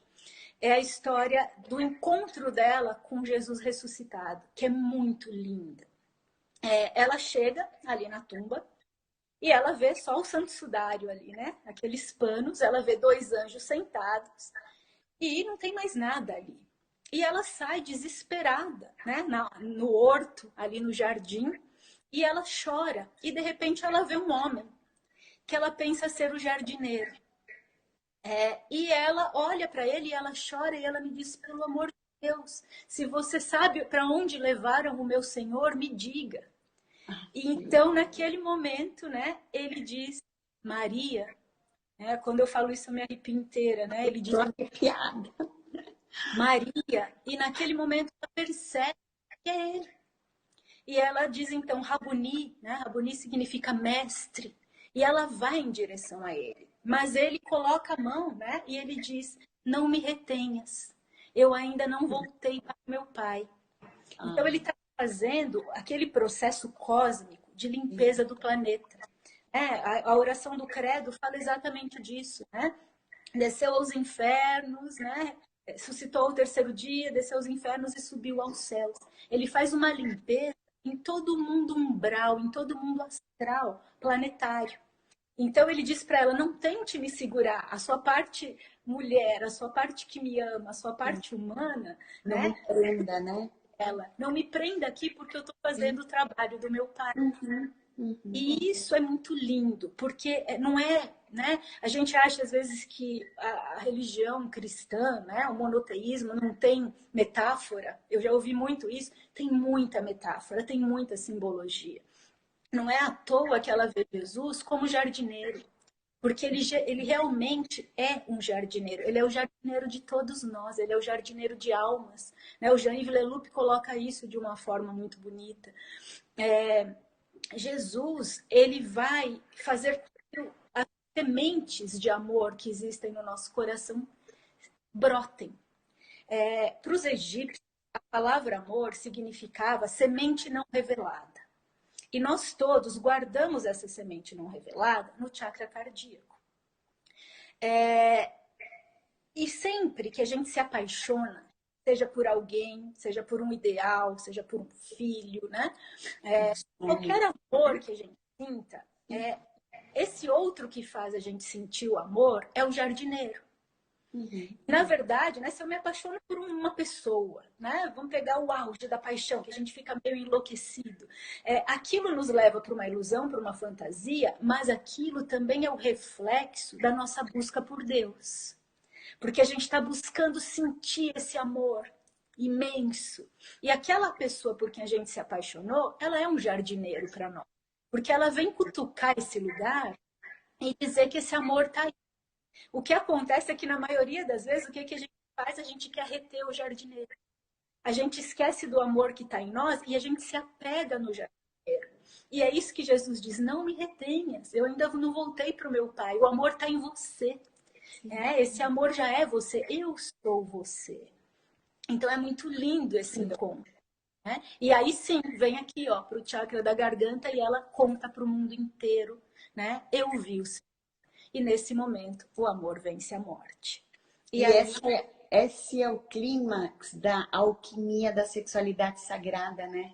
É a história do encontro dela com Jesus ressuscitado, que é muito linda. Ela chega ali na tumba e ela vê só o santo sudário ali, né? Aqueles panos, ela vê 2 anjos sentados e não tem mais nada ali. E ela sai desesperada, né? No horto, ali no jardim, e ela chora. E de repente ela vê um homem que ela pensa ser o jardineiro. E ela olha para ele e ela chora e ela me diz, pelo amor de Deus, se você sabe para onde levaram o meu Senhor, me diga. E então, naquele momento, né, ele diz, Maria, né, quando eu falo isso eu me arrepio inteira, né, ele diz, Maria, e naquele momento ela percebe que é ele. E ela diz então, Rabuni, né, Rabuni significa mestre, e ela vai em direção a ele. Mas ele coloca a mão, né, e ele diz, não me retenhas, eu ainda não voltei para meu pai. Então ele está fazendo aquele processo cósmico de limpeza do planeta. A oração do credo fala exatamente disso, né? Desceu aos infernos, né? Suscitou ao 3º dia, desceu aos infernos e subiu aos céus. Ele faz uma limpeza em todo o mundo umbral, em todo o mundo astral, planetário. Então ele diz para ela, não tente me segurar, a sua parte mulher, a sua parte que me ama, a sua parte humana, não né? me prenda, né? Ela, não me prenda aqui porque eu estou fazendo o trabalho do meu pai. Uhum. E isso é muito lindo, porque não é, né? A gente acha às vezes que a religião cristã, né, o monoteísmo não tem metáfora. Eu já ouvi muito isso. Tem muita metáfora, tem muita simbologia. Não é à toa que ela vê Jesus como jardineiro, porque ele realmente é um jardineiro. Ele é o jardineiro de todos nós, ele é o jardineiro de almas. Né? O Jean-Yves Leloup coloca isso de uma forma muito bonita. Jesus, ele vai fazer que as sementes de amor que existem no nosso coração brotem. Para os egípcios, a palavra amor significava semente não revelada. E nós todos guardamos essa semente não revelada no chakra cardíaco. E sempre que a gente se apaixona, seja por alguém, seja por um ideal, seja por um filho, né? Qualquer amor que a gente sinta, esse outro que faz a gente sentir o amor é o jardineiro. Na verdade, né, se eu me apaixono por uma pessoa, né, vamos pegar o auge da paixão, que a gente fica meio enlouquecido. Aquilo nos leva para uma ilusão, para uma fantasia, mas aquilo também é o reflexo da nossa busca por Deus. Porque a gente está buscando sentir esse amor imenso. E aquela pessoa por quem a gente se apaixonou, ela é um jardineiro para nós. Porque ela vem cutucar esse lugar e dizer que esse amor está aí. O que acontece é que, na maioria das vezes, o que a gente faz? A gente quer reter o jardineiro. A gente esquece do amor que está em nós e a gente se apega no jardineiro. E é isso que Jesus diz, não me retenhas, eu ainda não voltei para o meu pai, o amor está em você. Esse amor já é você, eu sou você. Então é muito lindo esse encontro. Né? E aí sim, vem aqui para o chakra da garganta e ela conta para o mundo inteiro. Né? Eu vi o Senhor. E nesse momento, o amor vence a morte. E aí... esse é o clímax da alquimia da sexualidade sagrada, né?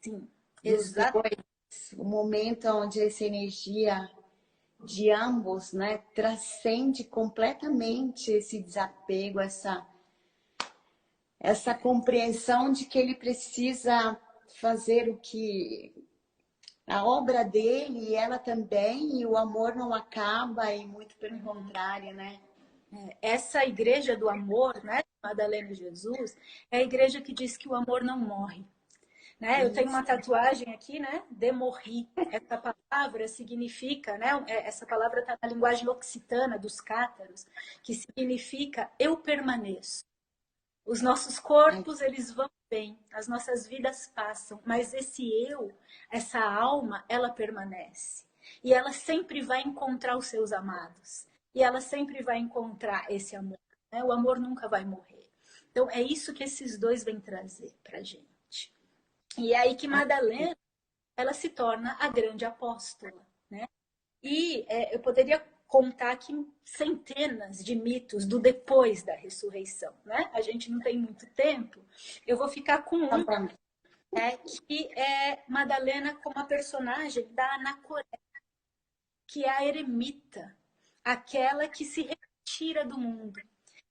Sim, exato. O momento onde essa energia de ambos, né, transcende completamente esse desapego, essa compreensão de que ele precisa fazer o que a obra dele e ela também, e o amor não acaba, e muito pelo contrário, né? Essa igreja do amor, né, Madalena e Jesus, é a igreja que diz que o amor não morre. né? Eu tenho uma tatuagem aqui, né? Demorri. Essa palavra significa, né? Essa palavra está na linguagem occitana dos cátaros, que significa eu permaneço. Os nossos corpos, eles vão bem, as nossas vidas passam, mas esse eu, essa alma, ela permanece. E ela sempre vai encontrar os seus amados. E ela sempre vai encontrar esse amor, né? O amor nunca vai morrer. Então, é isso que esses dois vêm trazer pra gente. E é aí que Madalena, ela se torna a grande apóstola, né? E eu poderia contar aqui centenas de mitos do depois da ressurreição, né? A gente não tem muito tempo. Eu vou ficar com um, que é Madalena como a personagem da Anacoré, que é a eremita, aquela que se retira do mundo.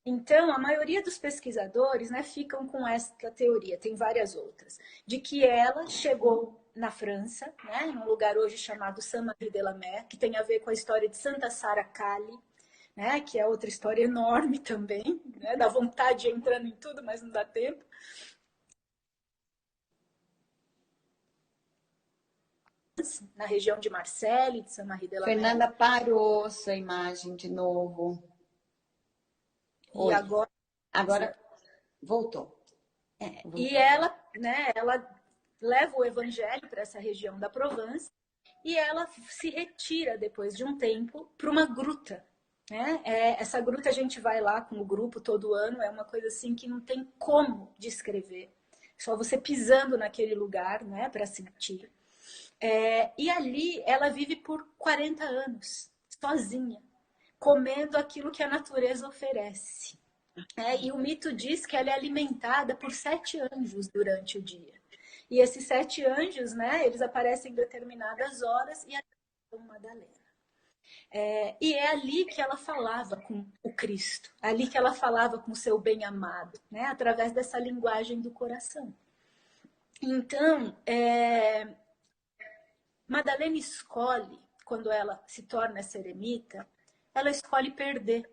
Então, a maioria dos pesquisadores, né, ficam com essa teoria, tem várias outras, de que ela chegou na França, né, num lugar hoje chamado Saint-Marie-de-la-Mer, que tem a ver com a história de Santa Sara Cali, né, que é outra história enorme também, né, dá vontade de ir entrando em tudo, mas não dá tempo. Na região de Marseille, de Saint-Marie-de-la-Mer. Fernanda, parou sua imagem de novo. E Oi. agora voltou. Voltou. E ela, né, ela leva o evangelho para essa região da Provence e ela se retira depois de um tempo para uma gruta. Né? Essa gruta a gente vai lá com o grupo todo ano, é uma coisa assim que não tem como descrever. Só você pisando naquele lugar, né, para sentir. E ali ela vive por 40 anos, sozinha, comendo aquilo que a natureza oferece. E o mito diz que ela é alimentada por 7 anjos durante o dia. E esses 7 anjos, né, eles aparecem em determinadas horas e alimentam Madalena. E é ali que ela falava com o Cristo, ali que ela falava com o seu bem-amado, né, através dessa linguagem do coração. Então, Madalena escolhe, quando ela se torna essa eremita, ela escolhe perder.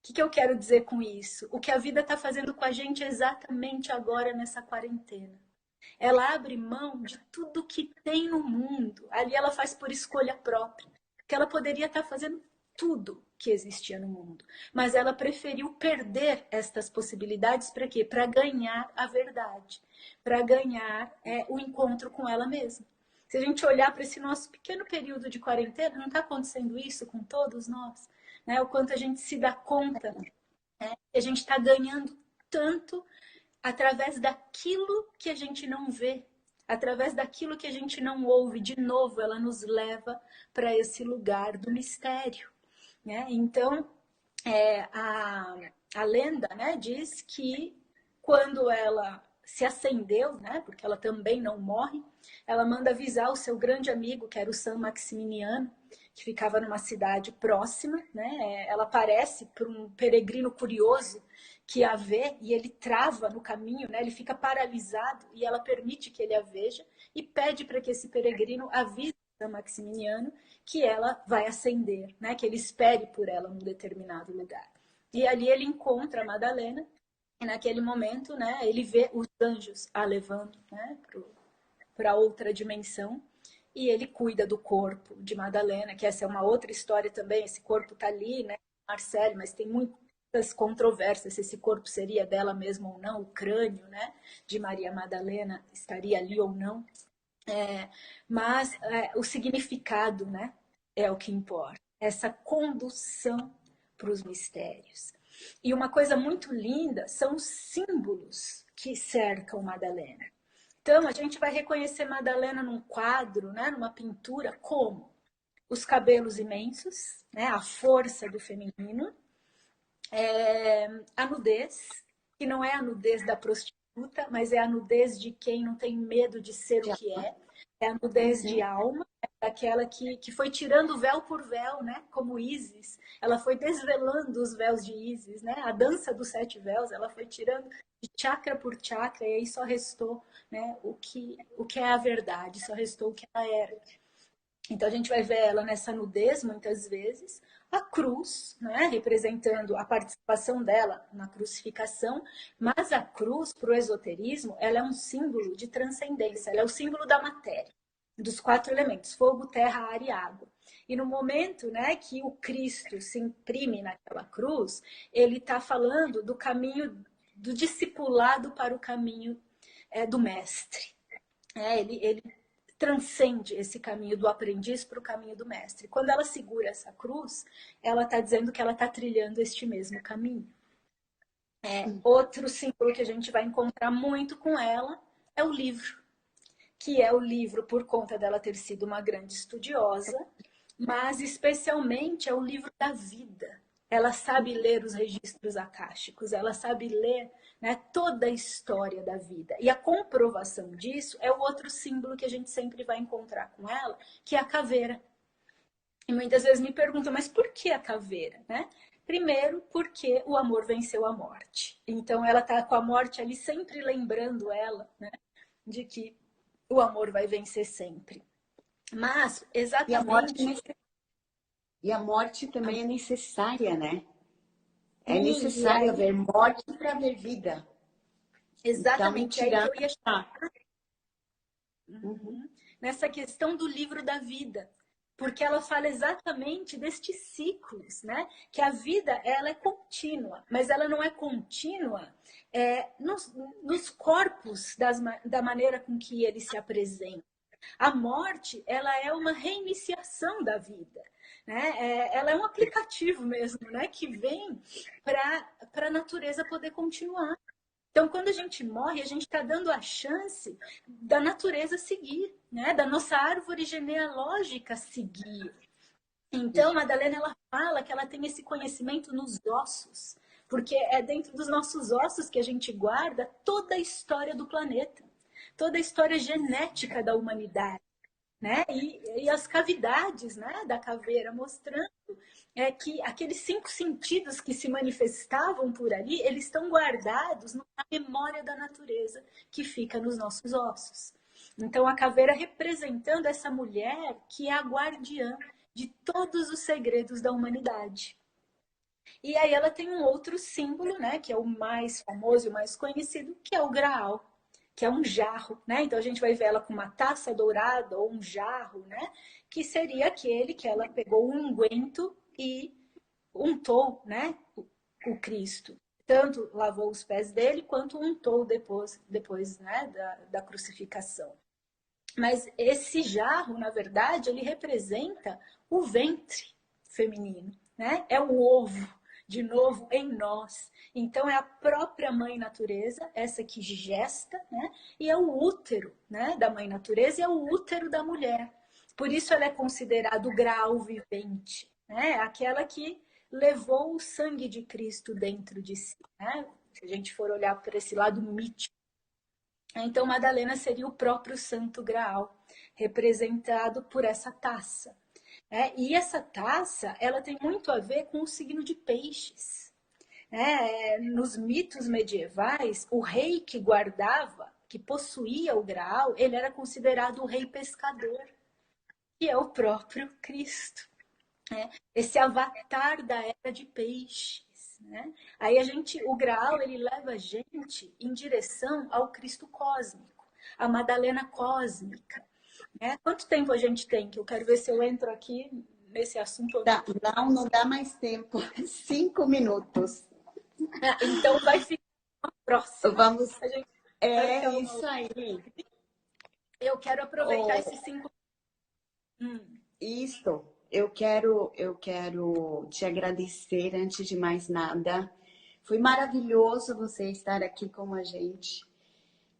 O que eu quero dizer com isso? O que a vida está fazendo com a gente exatamente agora nessa quarentena. Ela abre mão de tudo que tem no mundo. Ali ela faz por escolha própria. Porque ela poderia estar fazendo tudo que existia no mundo. Mas ela preferiu perder estas possibilidades para quê? Para ganhar a verdade. Para ganhar o encontro com ela mesma. Se a gente olhar para esse nosso pequeno período de quarentena, não está acontecendo isso com todos nós? Né? O quanto a gente se dá conta, né? Que a gente está ganhando tanto através daquilo que a gente não vê, através daquilo que a gente não ouve. De novo, ela nos leva para esse lugar do mistério. Né? Então, a lenda, né, diz que quando ela se acendeu, né, porque ela também não morre, ela manda avisar o seu grande amigo, que era o San Maximiniano, que ficava numa cidade próxima, né? Ela aparece para um peregrino curioso que a vê e ele trava no caminho, né? Ele fica paralisado e ela permite que ele a veja e pede para que esse peregrino avise San Maximiniano que ela vai ascender, né? Que ele espere por ela num determinado lugar. E ali ele encontra a Madalena e naquele momento, né? Ele vê os anjos a levando, né? Para outra dimensão. E ele cuida do corpo de Madalena, que essa é uma outra história também. Esse corpo está ali, né, Marcele, mas tem muitas controvérsias se esse corpo seria dela mesma ou não, o crânio, né, de Maria Madalena estaria ali ou não. Mas o significado, né, é o que importa. Essa condução para os mistérios. E uma coisa muito linda são os símbolos que cercam Madalena. Então, a gente vai reconhecer Madalena num quadro, né, numa pintura, como? Os cabelos imensos, né, a força do feminino, a nudez, que não é a nudez da prostituta, mas é a nudez de quem não tem medo de ser o que é a nudez de alma, daquela que foi tirando véu por véu, né, como Ísis, ela foi desvelando os véus de Ísis, né, a dança dos 7 véus, ela foi tirando de chakra por chakra, e aí só restou, né, o que é a verdade, só restou o que ela era. Então a gente vai ver ela nessa nudez muitas vezes, a cruz, né, representando a participação dela na crucificação, mas a cruz, para o esoterismo, ela é um símbolo de transcendência, ela é o símbolo da matéria, dos 4 elementos, fogo, terra, ar e água. E no momento, né, que o Cristo se imprime naquela cruz, ele está falando do caminho do discipulado para o caminho do mestre. Ele transcende esse caminho do aprendiz para o caminho do mestre. Quando ela segura essa cruz, ela está dizendo que ela está trilhando este mesmo caminho. Outro símbolo que a gente vai encontrar muito com ela é o livro, que é o livro por conta dela ter sido uma grande estudiosa, mas especialmente é o livro da vida. Ela sabe ler os registros akáshicos, ela sabe ler, né, toda a história da vida. E a comprovação disso é o outro símbolo que a gente sempre vai encontrar com ela, que é a caveira. E muitas vezes me perguntam, mas por que a caveira, né? Primeiro, porque o amor venceu a morte. Então, ela está com a morte ali sempre lembrando ela, né, de que o amor vai vencer sempre. Mas, exatamente... E a morte também é necessária, né? É Sim, necessário haver morte para haver vida. Exatamente, Então, é aí que eu ia chegar. nessa questão do livro da vida, porque ela fala exatamente destes ciclos, né? Que a vida ela é contínua, mas ela não é contínua nos corpos da maneira com que ele se apresenta. A morte ela é uma reiniciação da vida, né? Ela é um aplicativo mesmo, né? Que vem para a natureza poder continuar. Então, quando a gente morre, a gente está dando a chance da natureza seguir, né? Da nossa árvore genealógica seguir. Então, Madalena, ela fala que ela tem esse conhecimento nos ossos, porque é dentro dos nossos ossos que a gente guarda toda a história do planeta, toda a história genética da humanidade. Né? E as cavidades, né, da caveira, mostrando que aqueles 5 sentidos que se manifestavam por ali, eles estão guardados na memória da natureza que fica nos nossos ossos. Então, a caveira representando essa mulher que é a guardiã de todos os segredos da humanidade. E aí ela tem um outro símbolo, né, que é o mais famoso e o mais conhecido, que é o Graal, que é um jarro, né? Então a gente vai ver ela com uma taça dourada ou um jarro, né? Que seria aquele que ela pegou um unguento e untou, né? O Cristo. Tanto lavou os pés dele, quanto untou depois né? da crucificação. Mas esse jarro, na verdade, ele representa o ventre feminino, né? É o ovo, de novo, em nós. Então, é a própria mãe natureza, essa que gesta, né? E é o útero, né? Da mãe natureza e é o útero da mulher. Por isso, ela é considerada o grau vivente, né? Aquela que levou o sangue de Cristo dentro de si, né? Se a gente for olhar por esse lado mítico. Então, Madalena seria o próprio Santo Graal, representado por essa taça. E essa taça, ela tem muito a ver com o signo de peixes. Nos mitos medievais, o rei que guardava, que possuía o Graal, ele era considerado o rei pescador, que é o próprio Cristo. Esse avatar da era de peixes. Né? Aí o Graal, ele leva a gente em direção ao Cristo cósmico, a Madalena cósmica. Né? Quanto tempo a gente tem? Que eu quero ver se eu entro aqui nesse assunto. Não dá mais tempo. 5 minutos. Então vai ficar uma próxima. Vamos. Isso aí. Eu quero aproveitar esses 5 minutos. Isso. Eu quero te agradecer antes de mais nada. Foi maravilhoso você estar aqui com a gente.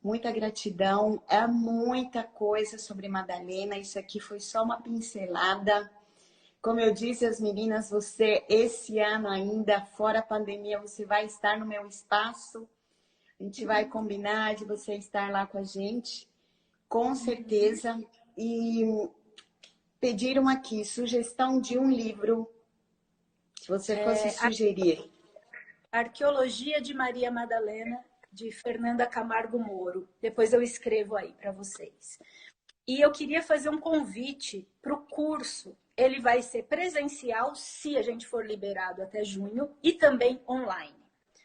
Muita gratidão. É muita coisa sobre Madalena. Isso aqui foi só uma pincelada. Como eu disse às meninas, você, esse ano ainda, fora a pandemia, você vai estar no meu espaço. A gente vai combinar de você estar lá com a gente, com certeza. E pediram aqui sugestão de um livro, se você fosse sugerir. Arqueologia de Maria Madalena, de Fernanda Camargo Moro. Depois eu escrevo aí para vocês. E eu queria fazer um convite para o curso Ele vai ser presencial, se a gente for liberado até junho, e também online.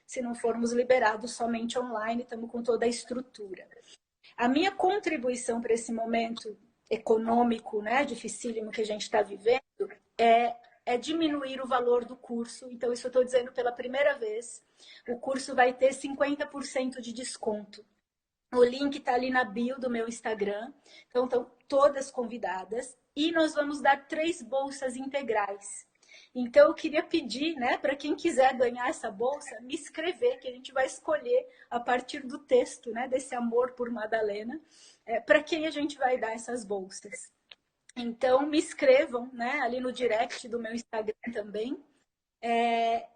Se não formos liberados somente online, estamos com toda a estrutura. A minha contribuição para esse momento econômico, né, dificílimo que a gente está vivendo, é diminuir o valor do curso. Então, isso eu estou dizendo pela primeira vez. O curso vai ter 50% de desconto. O link está ali na bio do meu Instagram. Então, estão todas convidadas. E nós vamos dar 3 bolsas integrais. Então, eu queria pedir, né, para quem quiser ganhar essa bolsa, me escrever, que a gente vai escolher a partir do texto, né, desse amor por Madalena, para quem a gente vai dar essas bolsas. Então, me escrevam, né, ali no direct do meu Instagram também,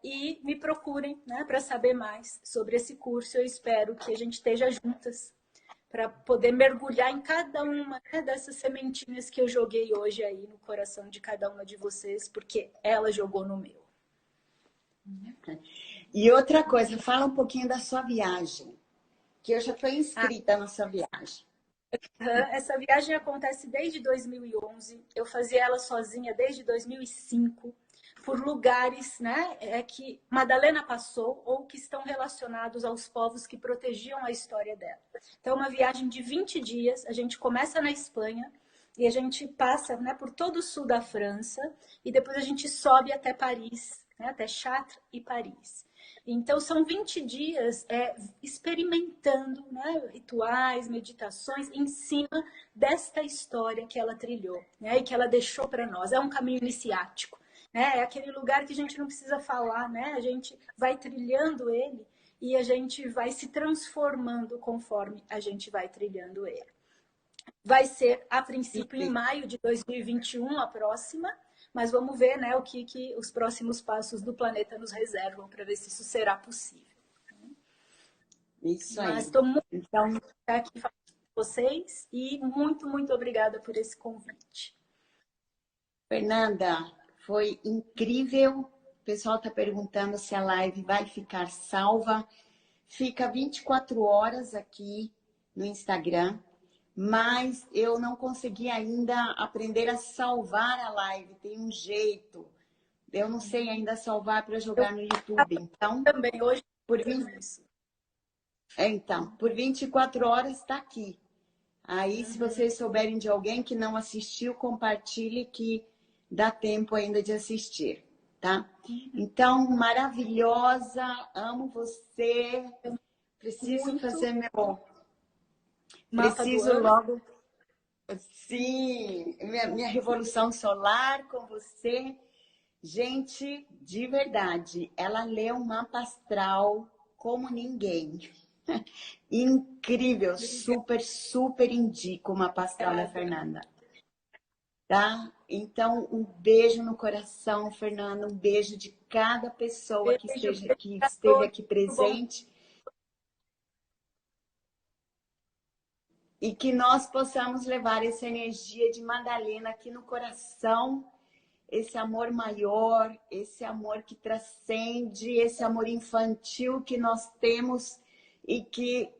e me procurem, né, para saber mais sobre esse curso. Eu espero que a gente esteja juntas para poder mergulhar em cada uma, né, dessas sementinhas que eu joguei hoje aí no coração de cada uma de vocês, porque ela jogou no meu. E outra coisa, fala um pouquinho da sua viagem, que eu já estou inscrita na sua viagem. Essa viagem acontece desde 2011, eu fazia ela sozinha desde 2005, por lugares, né, que Madalena passou ou que estão relacionados aos povos que protegiam a história dela. Então, uma viagem de 20 dias, a gente começa na Espanha e a gente passa, né, por todo o sul da França e depois a gente sobe até Paris, né, até Chartres e Paris. Então, são 20 dias experimentando, né, rituais, meditações em cima desta história que ela trilhou, né, e que ela deixou para nós. É um caminho iniciático. É aquele lugar que a gente não precisa falar, né? A gente vai trilhando ele e a gente vai se transformando conforme a gente vai trilhando ele. Vai ser, a princípio, em maio de 2021, a próxima, mas vamos ver, né, o que os próximos passos do planeta nos reservam para ver se isso será possível. Isso aí. Mas estou muito então, aqui falando com vocês e muito, muito obrigada por esse convite. Fernanda, foi incrível. O pessoal está perguntando se a live vai ficar salva. Fica 24 horas aqui no Instagram, mas eu não consegui ainda aprender a salvar a live. Tem um jeito. Eu não sei ainda salvar para jogar no YouTube. Então, também hoje por 24 horas está aqui. Aí, se vocês souberem de alguém que não assistiu, compartilhe que dá tempo ainda de assistir, tá? Então, maravilhosa, amo você. Preciso muito fazer meu... mapa Preciso do ano. logo... Sim, minha revolução solar com você. Gente, de verdade, ela lê um mapa astral como ninguém. Incrível, super, super indico o mapa astral da Fernanda. Tá? Então, um beijo no coração, Fernanda, um beijo de cada pessoa que esteve aqui presente. E que nós possamos levar essa energia de Madalena aqui no coração, esse amor maior, esse amor que transcende, esse amor infantil que nós temos e que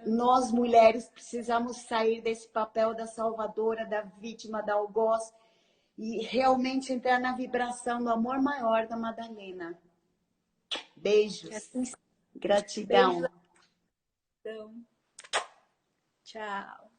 nós mulheres precisamos sair desse papel da salvadora, da vítima, da algoz e realmente entrar na vibração do amor maior da Madalena. Beijos. Gratidão. Beijos. Tchau.